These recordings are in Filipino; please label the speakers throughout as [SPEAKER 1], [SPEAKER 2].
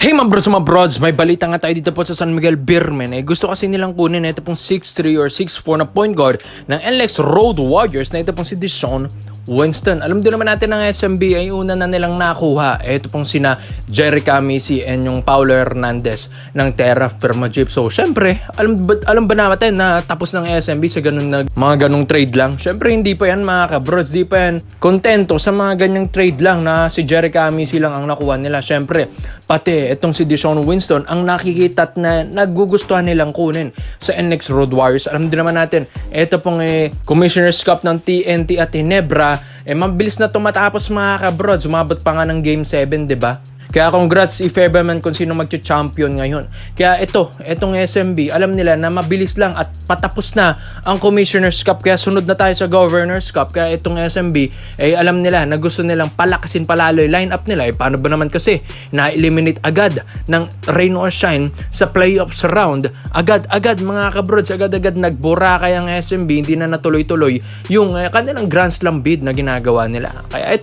[SPEAKER 1] Hey mga brods, may balita nga tayo dito po sa San Miguel Beermen. Gusto kasi nilang kunin ito pong 6'3 or 6'4 na point guard ng NLEX Road Warriors na ito pong si Deshaun Winston. Alam din naman natin ng SMB ay una na nilang nakuha. Ito pong sina Jerry Camisi and yung Paulo Hernandez ng Terra Firma Jeep. So syempre, alam ba natin na tapos ng SMB sa mga ganung trade lang? Syempre hindi pa yan mga kabrods, di pa yan kontento sa mga ganyang trade lang na si Jerry Camisi lang ang nakuha nila. Syempre, pati itong si Deshaun Winston ang nakikita at na nagugustuhan nilang kunin sa NLEX Road Warriors. Alam din naman natin, ito pong Commissioner's Cup ng TNT at Ginebra, mabilis na tumatapos mga kabrods. Umabot pa nga ng Game 7, diba? Kaya congrats if ever man kung sino magcha-champion ngayon. Kaya itong SMB, alam nila na mabilis lang at patapos na ang Commissioner's Cup. Kaya sunod na tayo sa Governor's Cup. Kaya itong SMB, alam nila na gusto nilang palakasin palalo yung lineup nila. Paano ba naman kasi na-eliminate agad ng rain or shine sa playoffs round? Agad mga kabrods, agad-agad nagbura kaya ang SMB, hindi na natuloy-tuloy yung kanilang Grand Slam bid na ginagawa nila. Kaya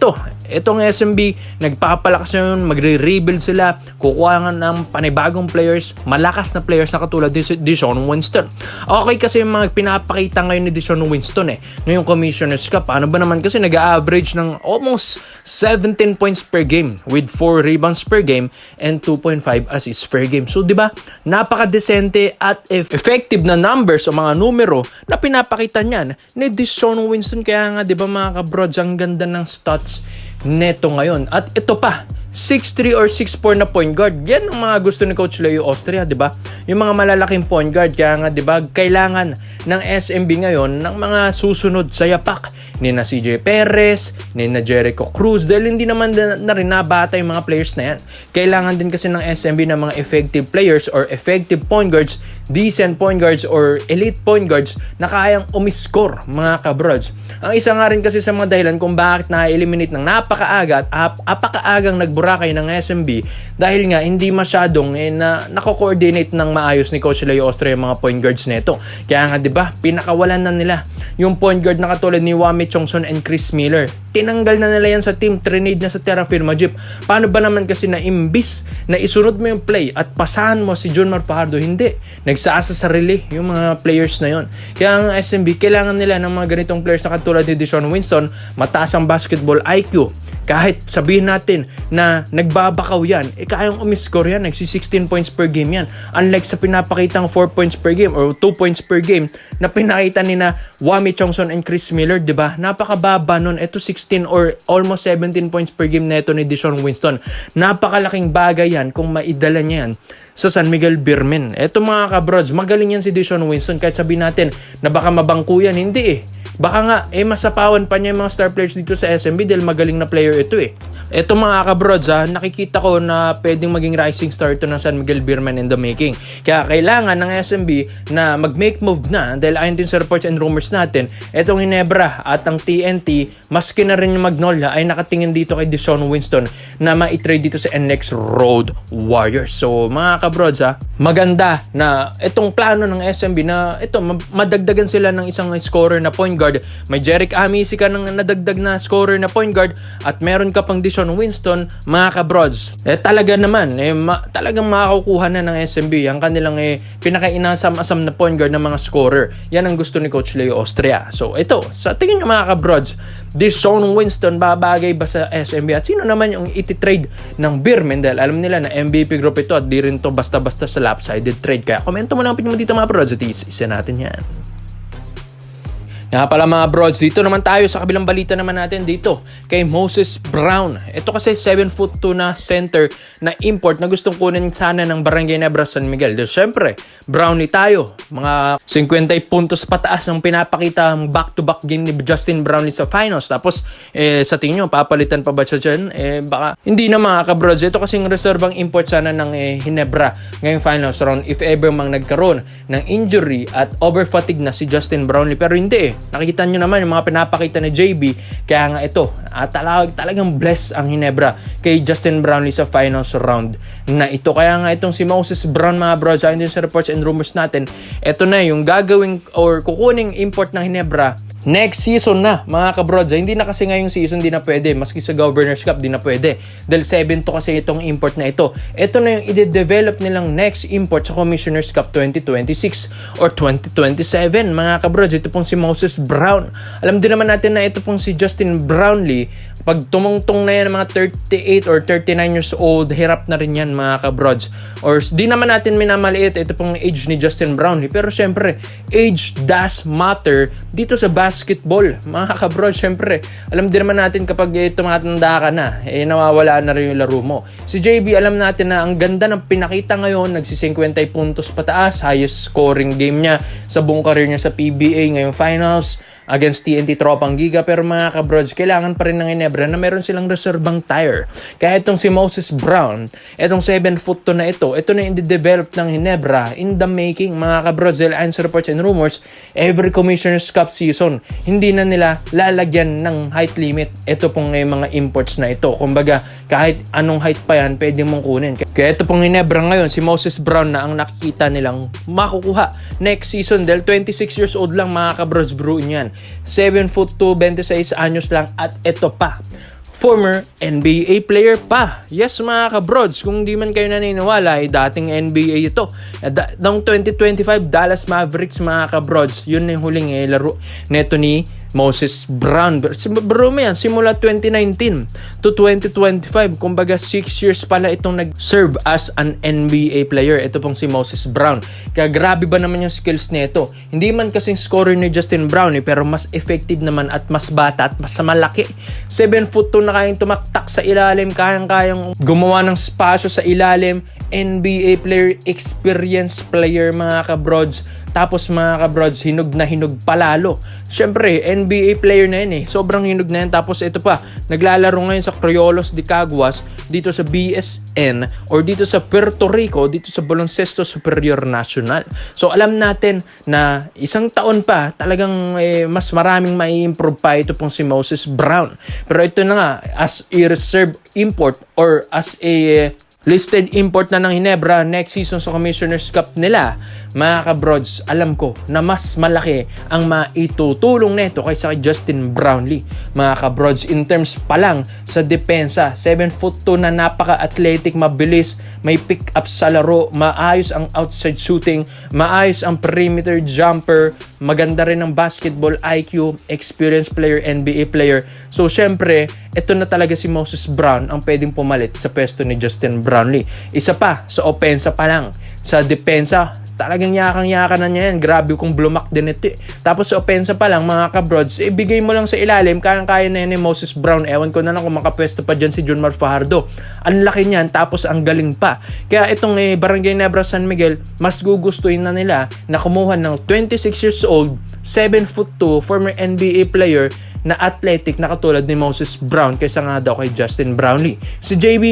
[SPEAKER 1] itong SMB, nagpapalakas na yun, magre-rebuild sila, kukuha nga ng panibagong players, malakas na players na katulad ni Deshaun Winston. Okay kasi yung mga pinapakita ngayon ni Deshaun Winston ngayong Commissioner's Cup. Ano ba naman kasi nag-average ng almost 17 points per game with 4 rebounds per game and 2.5 assists per game. So, di ba? Napaka-decente at effective na numbers o mga numero na pinapakita niyan ni Deshaun Winston. Kaya nga, di ba mga kabrods, ang ganda ng stats neto ngayon. At ito pa, 6'3 or 6'4 na point guard. Yan ang mga gusto ni Coach Leo Austria, di ba? Yung mga malalaking point guard. Kaya nga, di ba, kailangan ng SMB ngayon ng mga susunod sa yapak ni na CJ Perez, ni na Jericho Cruz, dahil hindi naman na rin nabata yung mga players na yan. Kailangan din kasi ng SMB ng mga effective players or effective point guards, decent point guards or elite point guards na kayang umiscore mga kabrods. Ang isa nga rin kasi sa mga dahilan kung bakit na-eliminate ng napakaaga at apakaagang nagburakay ng SMB dahil nga hindi masyadong nako-coordinate ng maayos ni Coach Leo Austria yung mga point guards nito. Kaya nga 'di ba, pinakawalan na nila yung point guard na katulad ni Wame Chongson and Chris Miller. Tinanggal na nila yan sa team, trinade na sa Terra Firma Jeep. Paano ba naman kasi na imbis na isunod mo yung play at pasahan mo si John Fajardo, hindi. Nagsaasa sa relay yung mga players na yon. Kaya ang SMB, kailangan nila ng mga ganitong players na katulad ni Deshaun Winston, mataas ang basketball IQ. Kahit sabihin natin na nagbabakaw yan, kayang umiscore yan, nagsi-16 points per game yan. Unlike sa pinapakitang 4 points per game or 2 points per game na pinakita ni na Wame Chongson and Chris Miller, di ba? Napakababa nun. Ito 16 or almost 17 points per game neto ni Deshaun Winston. Napakalaking bagay yan kung maidala niya yan sa San Miguel Beermen. Ito mga kabrods, magaling yan si Deshaun Winston. Kahit sabihin natin na baka mabangko yan, hindi Baka nga, masapawan pa niya yung mga star players dito sa SMB dahil magaling na player ito Ito mga kabrods nakikita ko na pwedeng maging rising star ito ng San Miguel Beermen in the making. Kaya kailangan ng SMB na mag-make move na dahil ayon din sa reports and rumors natin, itong Ginebra at ang TNT, maski na rin yung Magnolia ay nakatingin dito kay Deshaun Winston na ma-trade dito sa NLEX Road Warriors. So mga kabrods maganda na itong plano ng SMB na ito, madagdagan sila ng isang scorer na point guard. May Jerry Camisi ka ng nadagdag na scorer na point guard at meron ka pang Deshaun Winston, mga kabrods. Talaga naman, talagang makakukuha na ng SMB ang kanilang pinaka-inasam-asam na point guard ng mga scorer. Yan ang gusto ni Coach Leo Austria. So ito, sa tingin nyo mga kabrods, Deshaun Winston babagay ba sa SMB? At sino naman yung iti-trade ng Beermen? Dahil alam nila na MVP group ito at di rin to basta-basta sa lopsided trade. Kaya komento mo lang opinion mo dito mga kabrods at isa natin yan. Nga pala mga brods, dito naman tayo sa kabilang balita naman natin dito kay Moses Brown. Ito kasi 7'2" na center na import na gustong kunin sana ng Barangay Ginebra San Miguel. Siyempre, Brownie tayo. Mga 50 puntos pataas ang pinapakita ang back-to-back game ni Justin Brownlee sa finals. Tapos, sa tingin nyo, papalitan pa ba siya dyan? Baka hindi na mga kabrods. Ito kasing reservang import sana ng Ginebra ngayong finals round if ever mang nagkaroon ng injury at over-fatigue na si Justin Brownlee. Pero hindi Nakikita nyo naman yung mga pinapakita ni JB. Kaya nga ito, talagang bless ang Ginebra kay Justin Brownlee sa finals round na ito. Kaya nga itong si Moses Brown mga bros, ayon din sa reports and rumors natin, ito na yung gagawing or kukuning import ng Ginebra next season na mga kabrods. Hindi na kasi ngayong season di na pwede, maski sa Governors Cup di na pwede dahil 7 to kasi itong import na ito. Ito na yung i-develop nilang next import sa Commissioners Cup 2026 or 2027 mga kabrods. Ito pong si Moses Brown. Alam din naman natin na ito pong si Justin Brownlee, pag tumungtong na yan mga 38 or 39 years old, hirap na rin yan mga kabrods. Or di naman natin minamaliit ito pong age ni Justin Brownlee, pero syempre age does matter dito sa basketball mga kabrods. Syempre alam din naman natin kapag tumatanda ka na, nawawala na rin yung laro mo. Si JB, alam natin na ang ganda ng pinakita ngayon, nagsi-50 puntos pataas, highest scoring game niya sa buong career niya sa PBA ngayong finals against TNT Tropang Giga. Pero mga kabrods, kailangan pa rin ng Ginebra na meron silang reservang tire. Kaya itong si Moses Brown, itong 7'2" na ito na yung develop ng Ginebra in the making mga kabrods. Dahil answer reports and rumors, every Commissioner's Cup season, hindi na nila lalagyan ng height limit ito pong mga imports na ito. Kumbaga, kahit anong height pa yan, pwede mong kunin. Kaya ito pong Ginebra ngayon, si Moses Brown na ang nakikita nilang makukuha next season dahil 26 years old lang mga kabrods, Bruin yan. 7'2", 26 anyos lang, at ito pa, former NBA player pa. Yes mga kabrods, kung di man kayo naniniwala, dating NBA ito. Noong 2025 Dallas Mavericks mga kabrods, yun na yung huling laro neto ni Moses Brown. Bro yan, simula 2019 to 2025, kumbaga 6 years pala itong nag-serve as an NBA player. Ito pong si Moses Brown. Kaya grabe ba naman yung skills nito? Hindi man kasing scorer ni Justin Brown pero mas effective naman at mas bata at mas malaki. 7'2" na kayang tumaktak sa ilalim, kayang gumawa ng spasyo sa ilalim. NBA player, experienced player mga kabrods. Tapos mga kabrods, hinog na hinog palalo. Syempre, NBA player na yun sobrang hinog na yan. Tapos ito pa, naglalaro ngayon sa Criollos de Caguas, dito sa BSN, or dito sa Puerto Rico, dito sa Baloncesto Superior National. So alam natin na isang taon pa, talagang mas maraming mai-improve pa ito pong si Moses Brown. Pero ito na nga, as a reserve import or as a listed import na ng Ginebra next season sa Commissioner's Cup nila, mga kabrods, alam ko na mas malaki ang maitutulong neto kaysa kay Justin Brownlee. Mga kabrods, in terms pa lang sa depensa, 7'2" na napaka-athletic, mabilis, may pick-up sa laro, maayos ang outside shooting, maayos ang perimeter jumper, maganda rin ang basketball IQ, experienced player, NBA player. So syempre, ito na talaga si Moses Brown ang pwedeng pumalit sa pwesto ni Justin Brownlee. Isa pa, sa opensa pa lang. Sa depensa, talagang yakang-yakan na niya yan. Grabe kung blumak din ito Tapos sa opensa pa lang, mga kabrods, ibigay mo lang sa ilalim, kayang-kaya na yan ni Moses Brown. Ewan ko na lang kung makapwesto pa dyan si Junmar Fajardo. Ang laki niyan, tapos ang galing pa. Kaya itong Barangay Nebra San Miguel, mas gugustuhin na nila na kumuha ng 26 years old, 7'2", former NBA player na athletic na katulad ni Moses Brown kaysa nga daw kay Justin Brownlee. Si JB,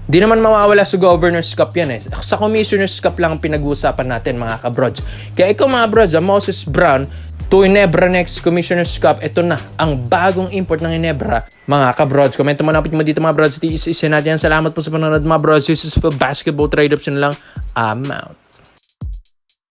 [SPEAKER 1] di naman mawawala sa Governors Cup yan Sa Commissioners Cup lang ang pinag-uusapan natin mga kabrods. Kaya ikaw mga brods, Moses Brown to Ginebra next Commissioners Cup, ito na ang bagong import ng Ginebra mga kabrods. Komento mo na mo dito mga brods. Isa natin yan. Salamat po sa panonood mga brods. This is for Basketball Trade Option lang. I'm out.